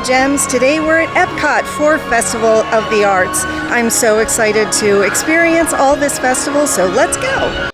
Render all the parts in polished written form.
Hello Gems, today we're at EPCOT for Festival of the Arts. I'm so excited to experience all this festival, so let's go!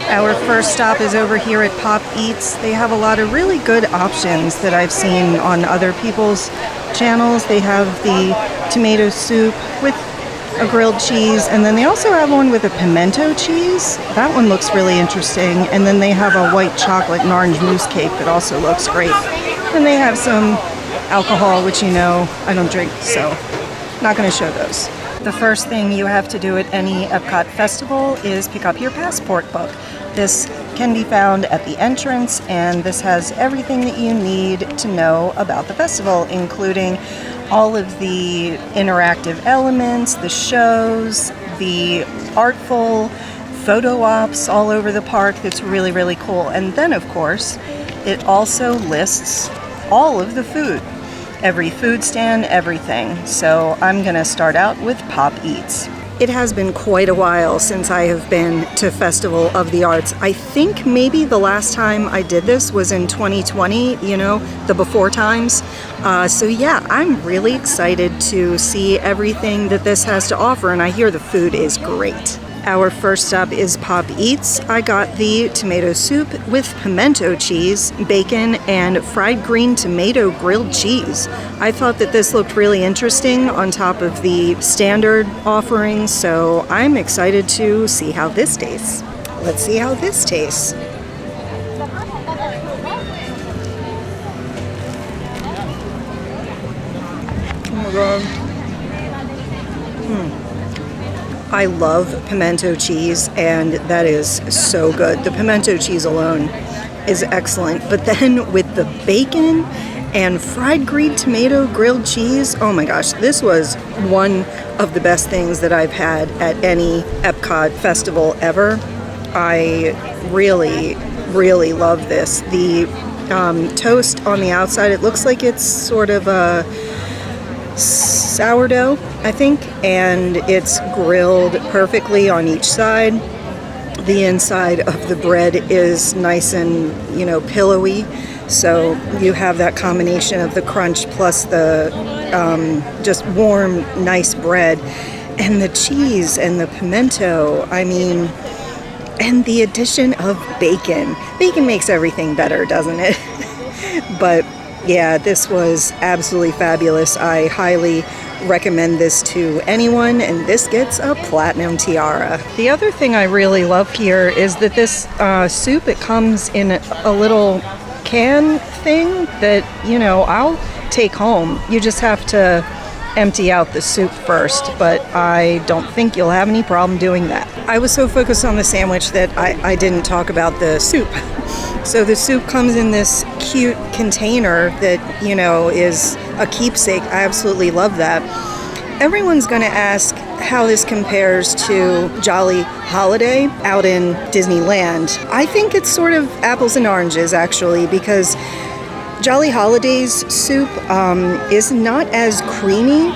Our first stop is over here at Pop Eats. They have a lot of really good options that I've seen on other people's channels. They have the tomato soup with a grilled cheese, and then they also have one with a pimento cheese. That one looks really interesting. And then they have a white chocolate and orange mousse cake that also looks great. And they have some alcohol, which you know I don't drink, so not going to show those. The first thing you have to do at any EPCOT festival is pick up your passport book. This can be found at the entrance, and this has everything that you need to know about the festival, including all of the interactive elements, the shows, the artful photo ops all over the park. That's really, really cool. And then, of course, it also lists all of the food. Every food stand, everything. So I'm gonna start out with Pop Eats. It has been quite a while since I have been to Festival of the Arts. I think maybe the last time I did this was in 2020, you know, the before times. So yeah, I'm really excited to see everything that this has to offer, and I hear the food is great. Our first stop is Pop Eats. I got the tomato soup with pimento cheese, bacon, and fried green tomato grilled cheese. I thought that this looked really interesting on top of the standard offerings, so I'm excited to see how this tastes. Let's see how this tastes. Oh my God. I love pimento cheese, and that is so good. The pimento cheese alone is excellent, but then with the bacon and fried green tomato grilled cheese, oh my gosh, this was one of the best things that I've had at any EPCOT festival ever. I really, really love this. The toast on the outside, it looks like it's sort of a sourdough, I think, and it's grilled perfectly on each side. The inside of the bread is nice and, you know, pillowy, so you have that combination of the crunch plus the just warm, nice bread, and the cheese and the pimento, I mean, and the addition of bacon. Bacon makes everything better, doesn't it? But yeah, this was absolutely fabulous. I highly recommend this to anyone, and this gets a platinum tiara. The other thing I really love here is that this soup, it comes in a little can thing that, you know, I'll take home. You just have to empty out the soup first, but I don't think you'll have any problem doing that. I was so focused on the sandwich that I didn't talk about the soup. So the soup comes in this cute container that, you know, is a keepsake. I absolutely love that. Everyone's going to ask how this compares to Jolly Holiday out in Disneyland. I think it's sort of apples and oranges, actually, because Jolly Holiday's soup is not as creamy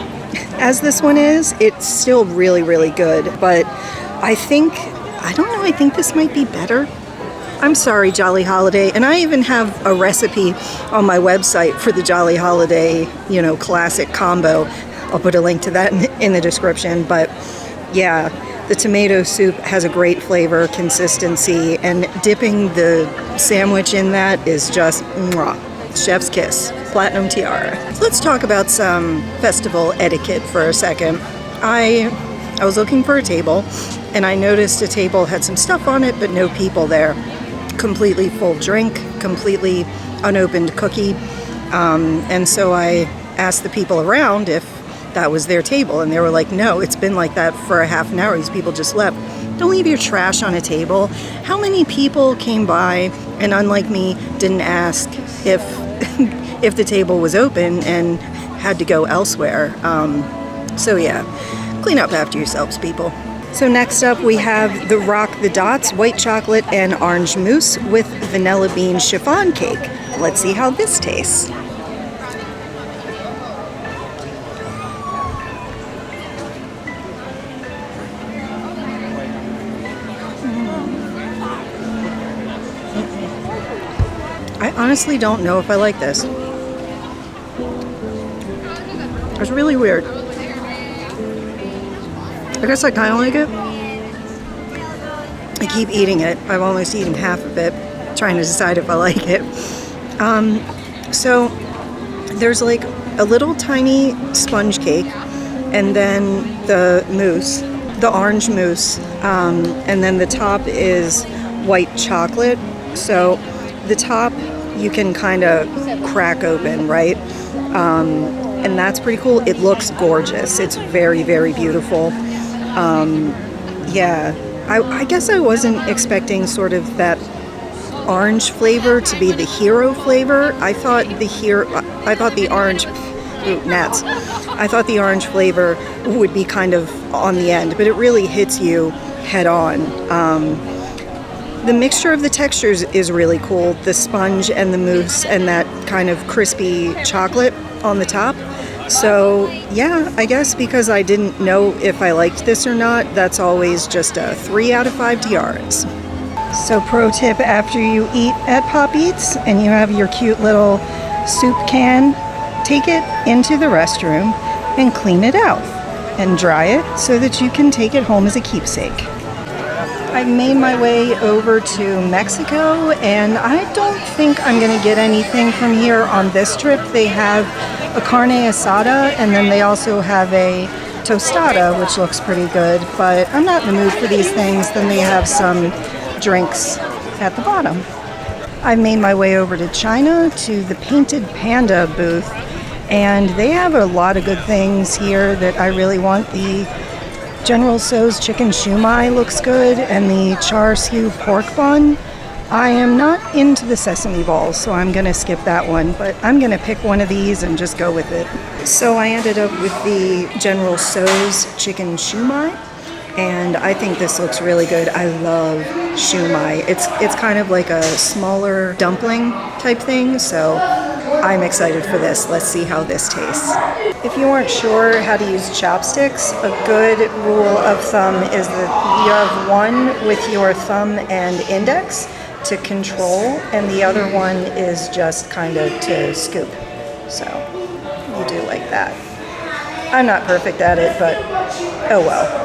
as this one is. It's still really, really good, but I think this might be better. I'm sorry, Jolly Holiday, and I even have a recipe on my website for the Jolly Holiday, you know, classic combo. I'll put a link to that in the description, but yeah, the tomato soup has a great flavor, consistency, and dipping the sandwich in that is just mwah, chef's kiss, platinum tiara. So let's talk about some festival etiquette for a second. I was looking for a table, and I noticed a table had some stuff on it, but no people there. Completely full drink, completely unopened cookie. And so I asked the people around if that was their table, and they were like, no, it's been like that for a half an hour. These people just left. Don't leave your trash on a table. How many people came by and, unlike me, didn't ask if if the table was open and had to go elsewhere? So yeah, clean up after yourselves, people. So next up we have the Rock the Dots white chocolate and orange mousse with vanilla bean chiffon cake. Let's see how this tastes. I honestly don't know if I like this. It's really weird. I guess I kind of like it. I keep eating it. I've almost eaten half of it, trying to decide if I like it. So there's like a little tiny sponge cake, and then the mousse, the orange mousse, and then the top is white chocolate. So the top you can kind of crack open, right? And that's pretty cool. It looks gorgeous. It's very, very beautiful. Yeah, I guess I wasn't expecting sort of that orange flavor to be the hero flavor. I thought the orange, gnats. I thought the orange flavor would be kind of on the end, but it really hits you head on. The mixture of the textures is really cool. The sponge and the mousse and that kind of crispy chocolate on the top. So yeah, I guess because I didn't know if I liked this or not, that's always just a 3 out of 5 tiaras. So pro tip, after you eat at Pop Eats and you have your cute little soup can, take it into the restroom and clean it out and dry it so that you can take it home as a keepsake. I made my way over to Mexico, and I don't think I'm going to get anything from here on this trip. They have a carne asada, and then they also have a tostada, which looks pretty good, but I'm not in the mood for these things. Then they have some drinks at the bottom. I made my way over to China to the Painted Panda booth, and they have a lot of good things here that I really want. The General Tso's chicken shumai looks good, and the char siu pork bun. I am not into the sesame balls, so I'm gonna skip that one, but I'm gonna pick one of these and just go with it. So I ended up with the General Tso's chicken shumai, and I think this looks really good. I love shumai. It's kind of like a smaller dumpling type thing, so I'm excited for this. Let's see how this tastes. If you aren't sure how to use chopsticks, a good rule of thumb is that you have one with your thumb and index to control, and the other one is just kind of to scoop. So you do like that. I'm not perfect at it, but oh well.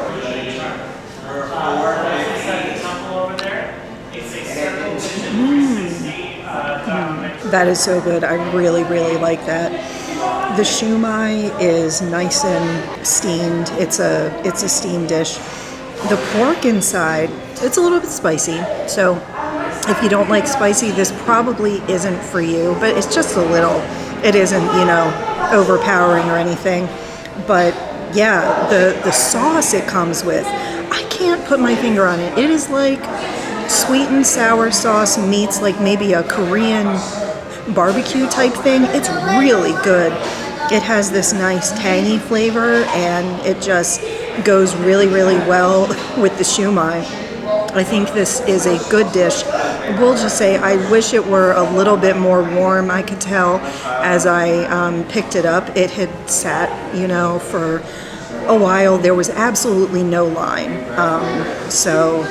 That is so good. I really, really like that. The shumai is nice and steamed. It's a steamed dish. The pork inside, it's a little bit spicy. So if you don't like spicy, this probably isn't for you, but it's just a little. It isn't, overpowering or anything. But yeah, the sauce it comes with, I can't put my finger on it. It is like sweet and sour sauce meets like maybe a Korean barbecue type thing. It's really good. It has this nice tangy flavor, and it just goes really, really well with the shumai. I think this is a good dish. We'll just say I wish it were a little bit more warm. I could tell as I picked it up, it had sat, for a while. There was absolutely no line. So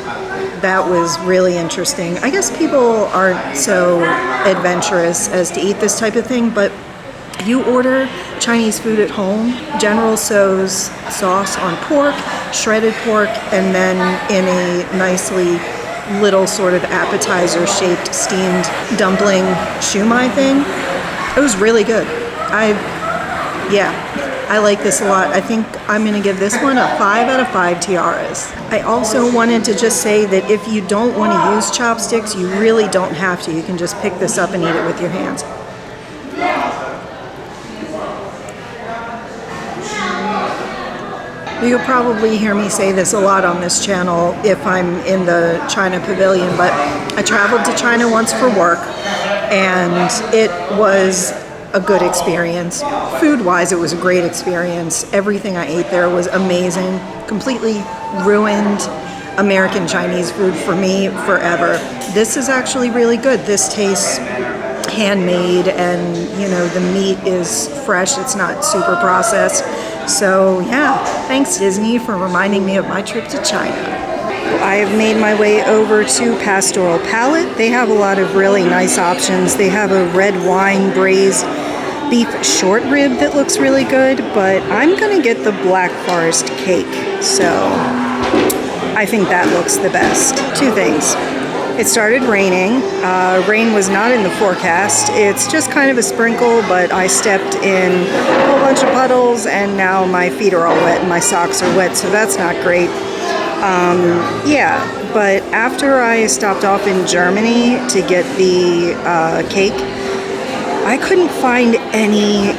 that was really interesting. I guess people aren't so adventurous as to eat this type of thing, but you order Chinese food at home, General Tso's sauce on pork, shredded pork, and then in a nicely little sort of appetizer-shaped steamed dumpling shumai thing. It was really good. I like this a lot. I think I'm going to give this one a 5 out of 5 tiaras. I also wanted to just say that if you don't want to use chopsticks, you really don't have to. You can just pick this up and eat it with your hands. You'll probably hear me say this a lot on this channel if I'm in the China pavilion, but I traveled to China once for work, and it was a good experience. Food-wise, it was a great experience. Everything I ate there was amazing. Completely ruined American Chinese food for me forever. This is actually really good. This tastes handmade, and you know, the meat is fresh. It's not super processed. So yeah, thanks Disney for reminding me of my trip to China. I have made my way over to Pastoral Palate. They have a lot of really nice options. They have a red wine braised beef short rib that looks really good, but I'm gonna get the Black Forest cake. So I think that looks the best. Two things. It started raining. Rain was not in the forecast. It's just kind of a sprinkle, but I stepped in a whole bunch of puddles and now my feet are all wet and my socks are wet, so that's not great. Yeah, but after I stopped off in Germany to get the cake, I couldn't find any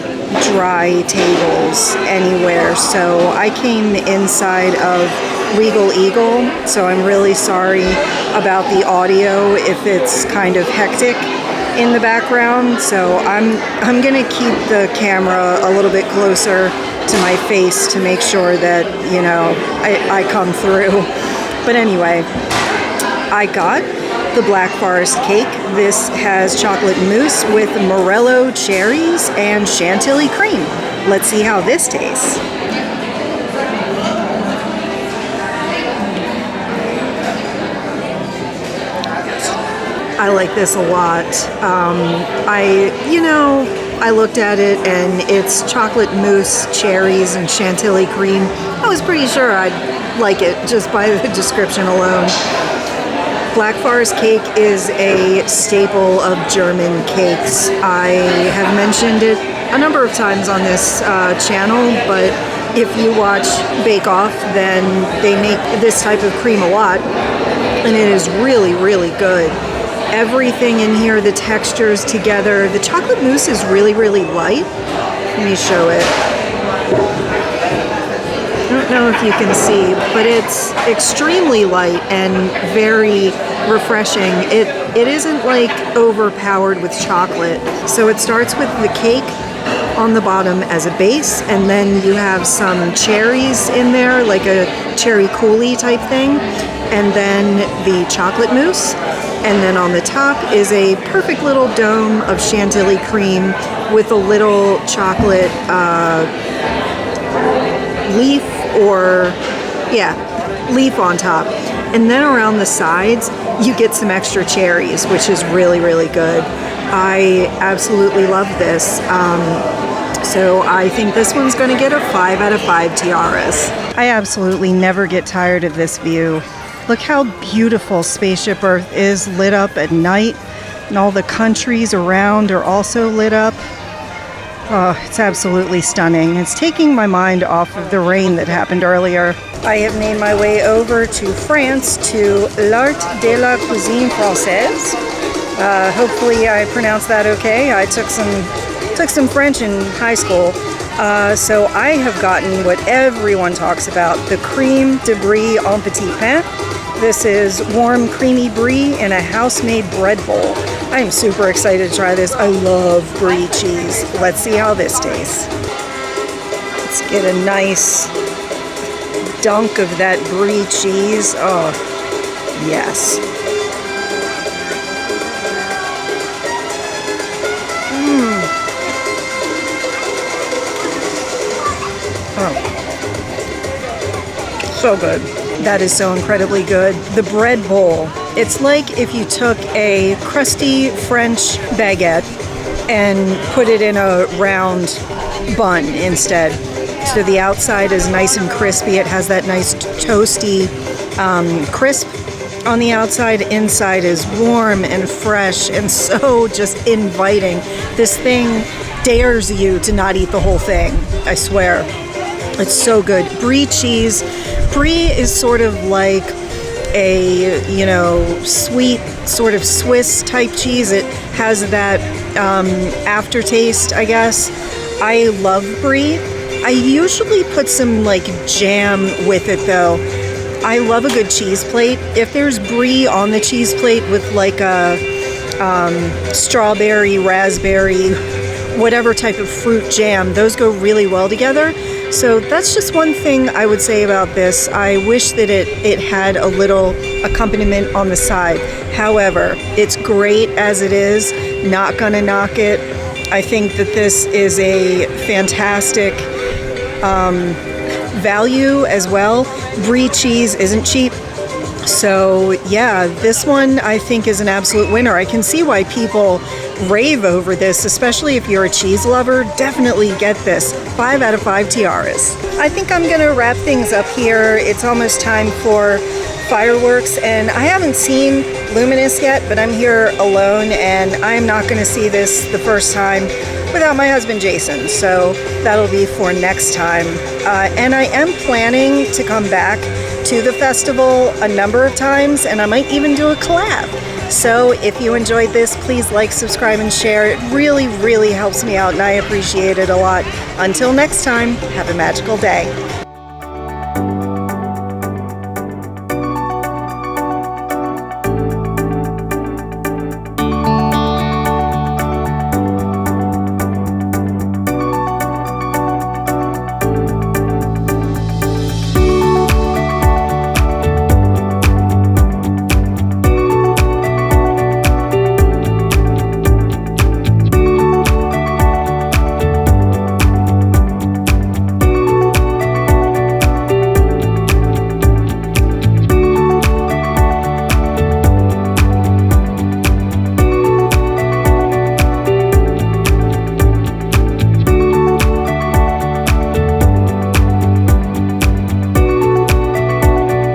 dry tables anywhere, so I came inside of Legal Eagle, so I'm really sorry about the audio if it's kind of hectic in the background. So I'm gonna keep the camera a little bit closer to my face to make sure that, you know, I come through. But anyway, I got the Black Forest cake. This has chocolate mousse with morello cherries and chantilly cream. Let's see how this tastes. I like this a lot. I looked at it and it's chocolate mousse, cherries, and chantilly cream. I was pretty sure I'd like it just by the description alone. Black Forest cake is a staple of German cakes. I have mentioned it a number of times on this channel, but if you watch Bake Off, then they make this type of cream a lot, and it is really, really good. Everything in here, the textures together. The chocolate mousse is really, really light. Let me show it. I don't know if you can see, but it's extremely light and very refreshing. It isn't like overpowered with chocolate. So it starts with the cake on the bottom as a base, and then you have some cherries in there, like a cherry coulis type thing, and then the chocolate mousse. And then on the top is a perfect little dome of chantilly cream with a little chocolate leaf leaf on top. And then around the sides, you get some extra cherries, which is really, really good. I absolutely love this. So I think this one's going to get a 5 out of 5 tiaras. I absolutely never get tired of this view. Look how beautiful Spaceship Earth is lit up at night, and all the countries around are also lit up. Oh, it's absolutely stunning. It's taking my mind off of the rain that happened earlier. I have made my way over to France to l'Art de la Cuisine Francaise. Hopefully I pronounced that okay. I took some French in high school. So I have gotten what everyone talks about, the Creme de Brie en Petit Pain. This is warm, creamy brie in a house-made bread bowl. I am super excited to try this. I love brie cheese. Let's see how this tastes. Let's get a nice dunk of that brie cheese. Oh, yes. Oh. So good. That is so incredibly good. The bread bowl. It's like if you took a crusty French baguette and put it in a round bun instead. So the outside is nice and crispy. It has that nice toasty crisp on the outside. Inside is warm and fresh and so just inviting. This thing dares you to not eat the whole thing. I swear. It's so good. Brie cheese. Brie is sort of like a, you know, sweet sort of Swiss type cheese. It has that aftertaste, I guess. I love Brie. I usually put some like jam with it though. I love a good cheese plate. If there's Brie on the cheese plate with like a strawberry, raspberry, whatever type of fruit jam, those go really well together. So that's just one thing I would say about this. I wish that it had a little accompaniment on the side. However, it's great as it is. Not gonna knock it. I think that this is a fantastic value as well. Brie cheese isn't cheap. So yeah, this one I think is an absolute winner. I can see why people rave over this, especially if you're a cheese lover. Definitely get this. 5 out of 5 tiaras. I think I'm gonna wrap things up here. It's almost time for fireworks, and I haven't seen Luminous yet, but I'm here alone, and I'm not gonna see this the first time without my husband Jason, so that'll be for next time. And I am planning to come back to the festival a number of times, and I might even do a collab. So if you enjoyed this, please like, subscribe, and share. It really, really helps me out, and I appreciate it a lot. Until next time, have a magical day.